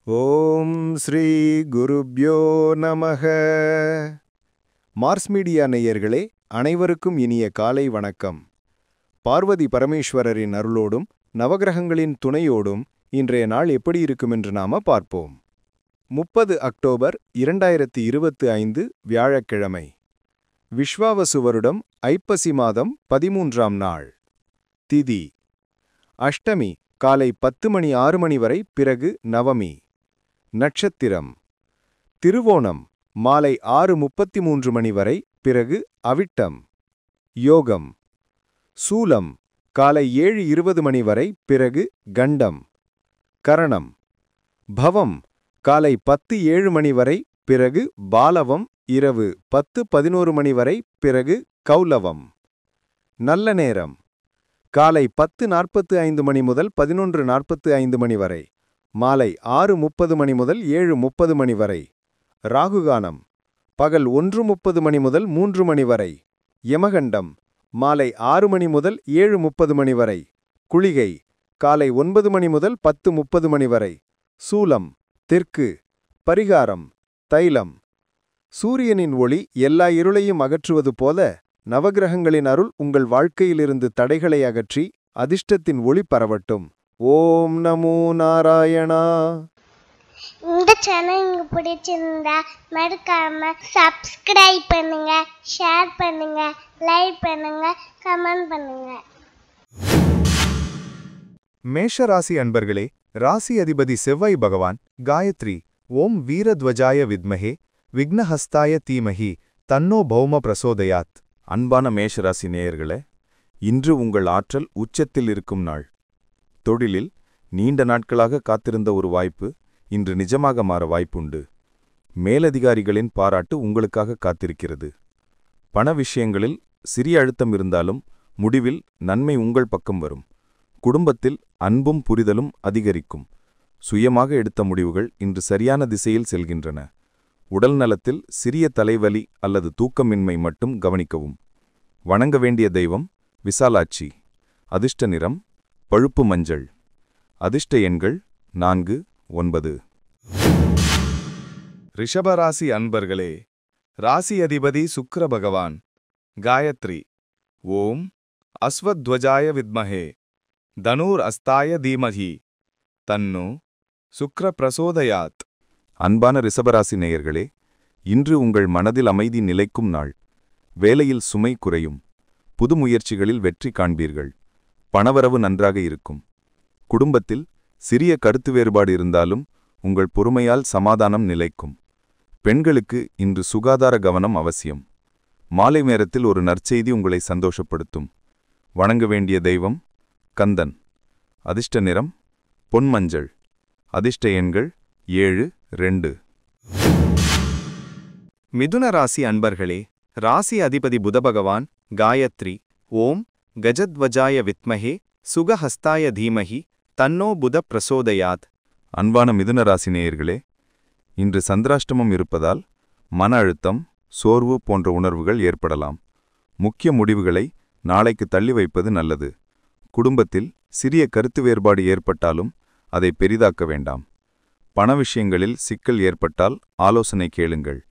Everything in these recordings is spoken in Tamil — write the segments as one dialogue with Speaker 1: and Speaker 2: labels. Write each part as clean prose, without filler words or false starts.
Speaker 1: ஓம் ஸ்ரீ குருப்யோ நமக. மார்ஸ் மீடியா நேயர்களே, அனைவருக்கும் இனிய காலை வணக்கம். பார்வதி பரமேஸ்வரரின் அருளோடும் நவகிரகங்களின் துணையோடும் இன்றைய நாள் எப்படி இருக்கும் என்று நாம பார்ப்போம். 30 அக்டோபர் 2025 வியாழக்கிழமை. விஸ்வாவசு வருடம் ஐப்பசி மாதம் 13ஆம் நாள். திதி அஷ்டமி காலை 10:06 வரை, பிறகு நவமி. நட்சத்திரம் திருவோணம் மாலை 6:33 வரை, பிறகு அவிட்டம். யோகம் சூலம் காலை 7:20 வரை, பிறகு கண்டம். கரணம் பவம் காலை 10:07 வரை, பிறகு பாலவம். இரவு 10:11 வரை, பிறகு கௌலவம். நல்ல நேரம் காலை 10:45 முதல் 11:45 வரை, மாலை 6:30 முதல் 7:30 வரை. ராகுகானம் பகல் 1:30 முதல் 3 வரை. யமகண்டம் மாலை 6 முதல் 7:30 வரை. குளிகை காலை 9 முதல் 10:30 வரை. சூலம் தெற்கு. பரிகாரம் தைலம். சூரியனின் ஒளி எல்லா இருளையும் அகற்றுவது போல நவகிரகங்களின் அருள் உங்கள் வாழ்க்கையிலிருந்து தடைகளை அகற்றி அதிர்ஷ்டத்தின் ஒளி பரவட்டும். ஓம் நமோ நாராயணா.
Speaker 2: இந்த சேனல் உங்களுக்கு பிடிச்சிருந்தா மறக்காம சப்ஸ்கிரைப் பண்ணுங்க, ஷேர் பண்ணுங்க, லைக் பண்ணுங்க, கமெண்ட் பண்ணுங்க.
Speaker 1: மேஷ ராசி அன்பர்களே, ராசி அதிபதி செவ்வாய் பகவான் காயத்ரி ஓம் வீரத்வஜாய வித்மஹே விக்னஹஸ்தாய தீமஹி தன்னோ பௌம பிரசோதயாத். அன்பான மேஷராசி நேயர்களே, இன்று உங்கள் ஆற்றல் உச்சத்தில் இருக்கும் நாள். தொழிலில் நீண்ட நாட்களாக காத்திருந்த ஒரு வாய்ப்பு இன்று நிஜமாக மாற வாய்ப்புண்டு. மேலதிகாரிகளின் பாராட்டு உங்களுக்காக காத்திருக்கிறது. பண விஷயங்களில் சிறிய அழுத்தம் இருந்தாலும் முடிவில் நன்மை உங்கள் பக்கம் வரும். குடும்பத்தில் அன்பும் புரிதலும் அதிகரிக்கும். சுயமாக எடுத்த முடிவுகள் இன்று சரியான திசையில் செல்கின்றன. உடல் நலத்தில் சிறிய தலைவலி அல்லது தூக்கமின்மை மட்டும் கவனிக்கவும். வணங்க வேண்டிய தெய்வம் விசாலாட்சி. அதிர்ஷ்ட நிறம் பழுப்பு மஞ்சள். அதிர்ஷ்ட எண்கள் 4, 9. ரிஷபராசி அன்பர்களே, ராசி அதிபதி சுக்கிர பகவான் காயத்ரி ஓம் அஸ்வத்வஜாய வித்மஹே தனூர் அஸ்தாய தீமஹி தன்னோ சுக்ர பிரசோதயாத். அன்பான ரிஷபராசி நேயர்களே, இன்று உங்கள் மனதில் அமைதி நிலைக்கும் நாள். வேலையில் சுமை குறையும். புது முயற்சிகளில் வெற்றி காண்பீர்கள். பணவரவு நன்றாக இருக்கும். குடும்பத்தில் சிறிய கருத்து வேறுபாடு இருந்தாலும் உங்கள் பொறுமையால் சமாதானம் நிலைக்கும். பெண்களுக்கு இன்று சுகாதார கவனம் அவசியம். மாலை நேரத்தில் ஒரு நற்செய்தி உங்களை சந்தோஷப்படுத்தும். வணங்க வேண்டிய தெய்வம் கந்தன். அதிர்ஷ்ட நிறம் பொன்மஞ்சள். அதிர்ஷ்ட எண்கள் 7, 2. மிதுன ராசி அன்பர்களே, ராசி அதிபதி புதபகவான் காயத்ரி ஓம் கஜத்வஜாய வித்மஹே சுகஹஸ்தாய தீமஹி தன்னோ புத பிரசோதயாத். அன்பான மிதுன ராசி நேயர்களே, இன்று சந்திராஷ்டமம் இருப்பதால் மன அழுத்தம், சோர்வு போன்ற உணர்வுகள் ஏற்படலாம். முக்கிய முடிவுகளை நாளைக்கு தள்ளி வைப்பது நல்லது. குடும்பத்தில் சிறிய கருத்து வேறுபாடு ஏற்பட்டாலும் அதை பெரிதாக்க வேண்டாம். பண விஷயங்களில் சிக்கல் ஏற்பட்டால் ஆலோசனை கேளுங்கள்.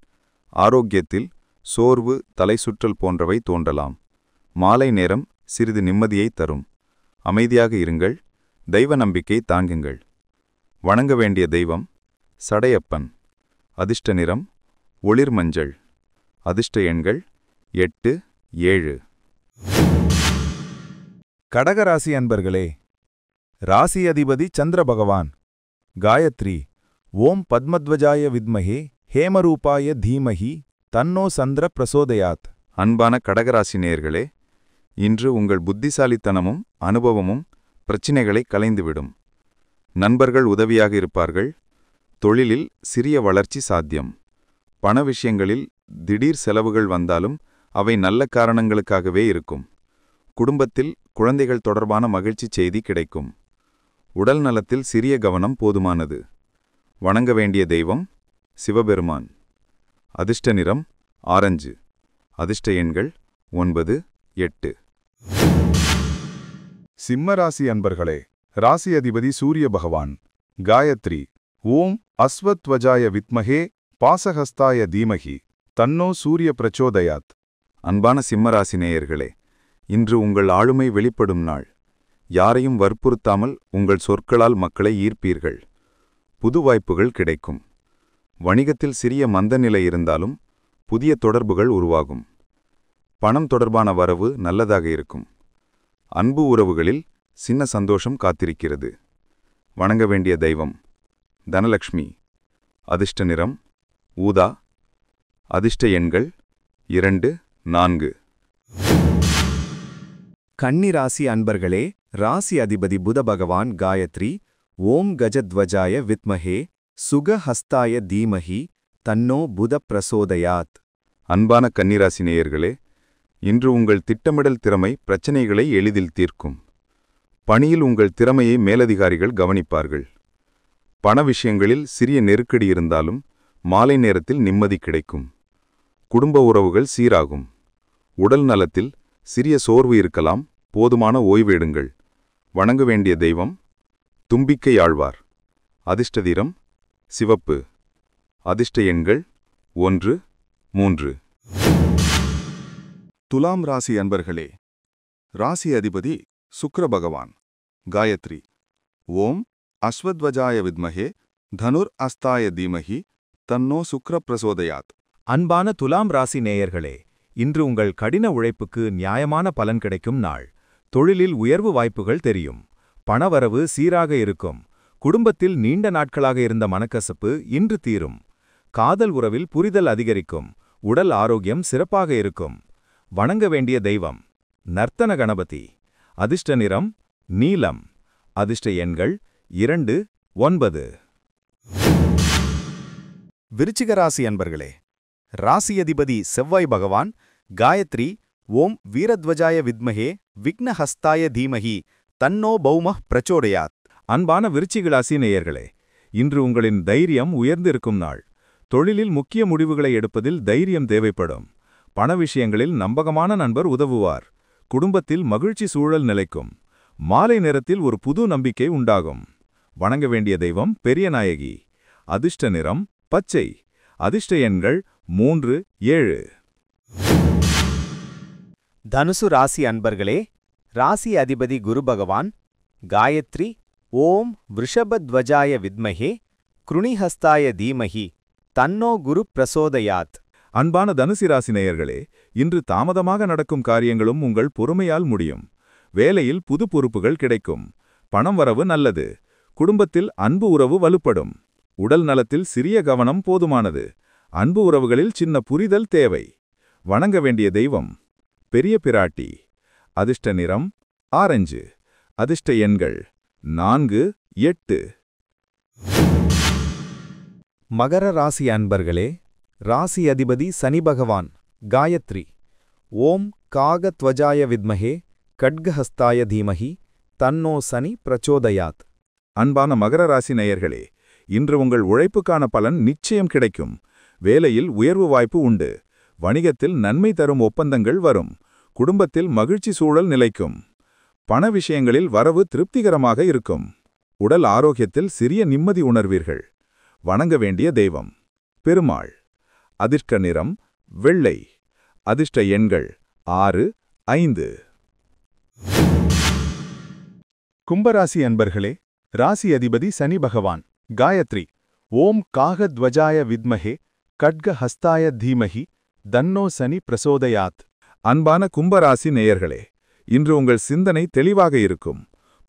Speaker 1: ஆரோக்கியத்தில் சோர்வு, தலை சுற்றல் போன்றவை தோன்றலாம். மாலை நேரம் சிறிது நிம்மதியை தரும். அமைதியாக இருங்கள். தெய்வ நம்பிக்கை தாங்குங்கள். வணங்க வேண்டிய தெய்வம் சடையப்பன். அதிர்ஷ்ட நிறம் ஒளிர் மஞ்சள். அதிர்ஷ்ட எண்கள் 8, 7. கடகராசி அன்பர்களே, ராசி அதிபதி சந்திர பகவான் காயத்ரி ஓம் பத்மத்வஜாய வித்மஹே ஹேமரூபாய தீமஹி தன்னோ சந்திர பிரசோதயாத். அன்பான கடகராசி நேயர்களே, இன்று உங்கள் புத்திசாலித்தனமும் அனுபவமும் பிரச்சினைகளை களைந்துவிடும். நண்பர்கள் உதவியாக இருப்பார்கள். தொழிலில் சிறிய வளர்ச்சி சாத்தியம். பண விஷயங்களில் திடீர் செலவுகள் வந்தாலும் அவை நல்ல காரணங்களுக்காகவே இருக்கும். குடும்பத்தில் குழந்தைகள் தொடர்பான மகிழ்ச்சி செய்தி கிடைக்கும். உடல் நலத்தில் சிறிய கவனம் போதுமானது. வணங்க வேண்டிய தெய்வம் சிவபெருமான். அதிர்ஷ்ட நிறம் ஆரஞ்சு. அதிர்ஷ்ட எண்கள் 9, 8. சிம்மராசி அன்பர்களே, ராசி அதிபதி சூரிய பகவான் காயத்ரி ஓம் அஸ்வத்வஜாய வித்மஹே பாசஹஸ்தாய தீமஹி தன்னோ சூரிய பிரச்சோதயாத். அன்பான சிம்மராசி நேயர்களே, இன்று உங்கள் ஆளுமை வெளிப்படும் நாள். யாரையும் வற்புறுத்தாமல் உங்கள் சொற்களால் மக்களை ஈர்ப்பீர்கள். புது வாய்ப்புகள் கிடைக்கும். வணிகத்தில் சிறிய மந்தநிலை இருந்தாலும் புதிய தொடர்புகள் உருவாகும். பணம் தொடர்பான வரவு நல்லதாக இருக்கும். அன்பு உறவுகளில் சின்ன சந்தோஷம் காத்திருக்கிறது. வணங்க வேண்டிய தெய்வம் தனலக்ஷ்மி. அதிர்ஷ்ட நிறம் ஊதா. அதிர்ஷ்ட எண்கள் 2, 4.
Speaker 3: கன்னி ராசி அன்பர்களே, ராசி அதிபதி புத பகவான் காயத்ரி. ஓம் கஜத்வஜாய வித்மஹே சுகஹஸ்தாய தீமஹி தன்னோ புத பிரசோதயாத்.
Speaker 1: அன்பான கன்னிராசி நேயர்களே, இன்று உங்கள் திட்டமிடல் திறமை பிரச்சனைகளை எளிதில் தீர்க்கும். பணியில் உங்கள் திறமையை மேலதிகாரிகள் கவனிப்பார்கள். பண விஷயங்களில் சிறிய நெருக்கடி இருந்தாலும் மாலை நேரத்தில் நிம்மதி கிடைக்கும். குடும்ப உறவுகள் சீராகும். உடல் நலத்தில் சிறிய சோர்வு இருக்கலாம், போதுமான ஓய்வு எடுங்கள். வணங்க வேண்டிய தெய்வம் தும்பிக்கை ஆழ்வார். அதிர்ஷ்ட நிறம் சிவப்பு. அதிர்ஷ்ட எண்கள் 1, 3.
Speaker 4: துலாம் ராசி அன்பர்களே, ராசி அதிபதி சுக்கிர பகவான் காயத்ரி. ஓம் அஸ்வத்வஜாய வித்மஹே தனுர் அஸ்தாய தீமஹி தன்னோ சுக்கிர பிரசோதயாத்.
Speaker 3: அன்பான துலாம் ராசி நேயர்களே, இன்று உங்கள் கடின உழைப்புக்கு நியாயமான பலன் கிடைக்கும் நாள். தொழிலில் உயர்வு வாய்ப்புகள் தெரியும். பணவரவு சீராக இருக்கும். குடும்பத்தில் நீண்ட நாட்களாக இருந்த மனக்கசப்பு இன்று தீரும். காதல் உறவில் புரிதல் அதிகரிக்கும். உடல் ஆரோக்கியம் சிறப்பாக இருக்கும். வணங்க வேண்டிய தெய்வம் நர்த்தன கணபதி. அதிர்ஷ்ட நிறம் நீலம். அதிர்ஷ்ட எண்கள் 2, 9.
Speaker 1: விருச்சிக ராசி அன்பர்களே, ராசி அதிபதி செவ்வாய் பகவான் காயத்ரி. ஓம் வீரத்வஜாய வித்மஹே விக்னஹஸ்தாய தீமஹி தன்னோ பௌமஹ் பிரச்சோதயாத்.
Speaker 3: அன்பான விருச்சிக ராசி நேயர்களே, இன்று உங்களின் தைரியம் உயர்ந்திருக்கும் நாள். தொழிலில் முக்கிய முடிவுகளை எடுப்பதில் தைரியம் தேவைப்படும். பண விஷயங்களில் நம்பகமான நண்பர் உதவுவார். குடும்பத்தில் மகிழ்ச்சி சூழல் நிலைக்கும். மாலை நேரத்தில் ஒரு புது நம்பிக்கை உண்டாகும். வணங்க வேண்டிய தெய்வம் பெரியநாயகி. அதிர்ஷ்ட நிறம் பச்சை. அதிர்ஷ்ட எண்கள் 3, 7.
Speaker 5: தனுசு ராசி அன்பர்களே, ராசி அதிபதி குரு பகவான் காயத்ரி. ஓம் விருஷபத்வஜாய வித்மஹே கிருணிஹஸ்தாய தீமஹி தன்னோ குரு பிரசோதயாத்.
Speaker 3: அன்பான தனுசு ராசி நேயர்களே, இன்று தாமதமாக நடக்கும் காரியங்களும் உங்கள் பொறுமையால் முடியும். வேலையில் புது பொறுப்புகள் கிடைக்கும். பணம் வரவு நல்லது. குடும்பத்தில் அன்பு உறவு வலுப்படும். உடல் நலத்தில் சிறிய கவனம் போதுமானது. அன்பு உறவுகளில் சின்ன புரிதல் தேவை. வணங்க வேண்டிய தெய்வம் பெரிய பிராட்டி. அதிர்ஷ்ட நிறம் ஆரஞ்சு. அதிர்ஷ்ட எண்கள் 4, 8.
Speaker 1: மகர ராசி அன்பர்களே, ராசி அதிபதி சனி பகவான் காயத்ரி. ஓம் காகத்வஜாய வித்மஹே கட்கஹஸ்தாய தீமஹி தன்னோ சனி பிரச்சோதயாத்.
Speaker 3: அன்பான மகர ராசி நேயர்களே, இன்று உங்கள் உழைப்புக்கான பலன் நிச்சயம் கிடைக்கும். வேலையில் உயர்வு வாய்ப்பு உண்டு. வணிகத்தில் நன்மை தரும் ஒப்பந்தங்கள் வரும். குடும்பத்தில் மகிழ்ச்சி சூழல் நிலைக்கும். பண விஷயங்களில் வரவு திருப்திகரமாக இருக்கும். உடல் ஆரோக்கியத்தில் சிறிய நிம்மதி உணர்வீர்கள். வணங்க வேண்டிய தெய்வம் பெருமாள். அதிர்ஷ்ட நிறம் வெள்ளை. அதிர்ஷ்ட எண்கள் 6, 5.
Speaker 4: கும்பராசி அன்பர்களே, ராசி அதிபதி சனி பகவான் காயத்ரி. ஓம் காகத்வஜாய வித்மஹே கட்கஹஸ்தாய தீமஹி தன்னோ சனி பிரசோதயாத்.
Speaker 3: அன்பான கும்பராசி நேயர்களே, இன்று உங்கள் சிந்தனை தெளிவாக இருக்கும்.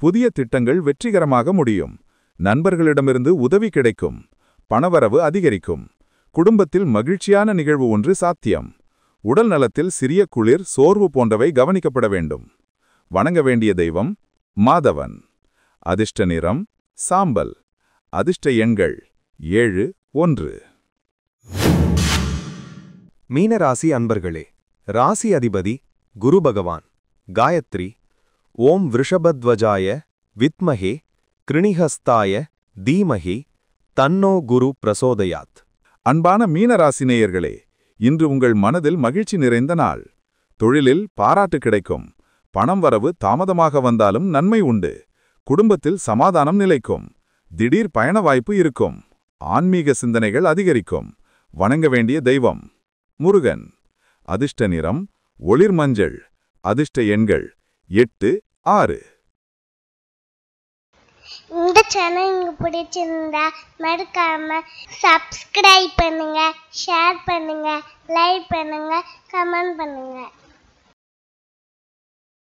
Speaker 3: புதிய திட்டங்கள் வெற்றிகரமாக முடியும். நண்பர்களிடமிருந்து உதவி கிடைக்கும். பணவரவு அதிகரிக்கும். குடும்பத்தில் மகிழ்ச்சியான நிகழ்வு ஒன்று சாத்தியம். உடல் நலத்தில் சிறிய குளிர், சோர்வு போன்றவை கவனிக்கப்பட வேண்டும். வணங்க வேண்டிய தெய்வம் மாதவன். அதிர்ஷ்ட நிறம் சாம்பல். அதிர்ஷ்ட எண்கள் 7, 1.
Speaker 1: மீனராசி அன்பர்களே, ராசி அதிபதி குரு பகவான் காயத்ரி. ஓம் விருஷபத்வஜாய வித்மஹே கிருணிஹஸ்தாய தீமஹி தன்னோ குரு பிரசோதயாத்.
Speaker 3: அன்பான மீனராசி நேயர்களே, இன்று உங்கள் மனதில் மகிழ்ச்சி நிறைந்த நாள். தொழிலில் பாராட்டு கிடைக்கும். பணம் வரவு தாமதமாக வந்தாலும் நன்மை உண்டு. குடும்பத்தில் சமாதானம் நிலைக்கும். திடீர் பயண வாய்ப்பு இருக்கும். ஆன்மீக சிந்தனைகள் அதிகரிக்கும். வணங்க வேண்டிய தெய்வம் முருகன். அதிர்ஷ்ட நிறம் ஒளிர் மஞ்சள். அதிர்ஷ்ட எண்கள் 8, 6.
Speaker 2: இந்த சேனல் உங்களுக்கு பிடிச்சிருந்தா மறக்காம சப்ஸ்கிரைப் பண்ணுங்க, ஷேர் பண்ணுங்க, லைக் பண்ணுங்க, கமெண்ட் பண்ணுங்க.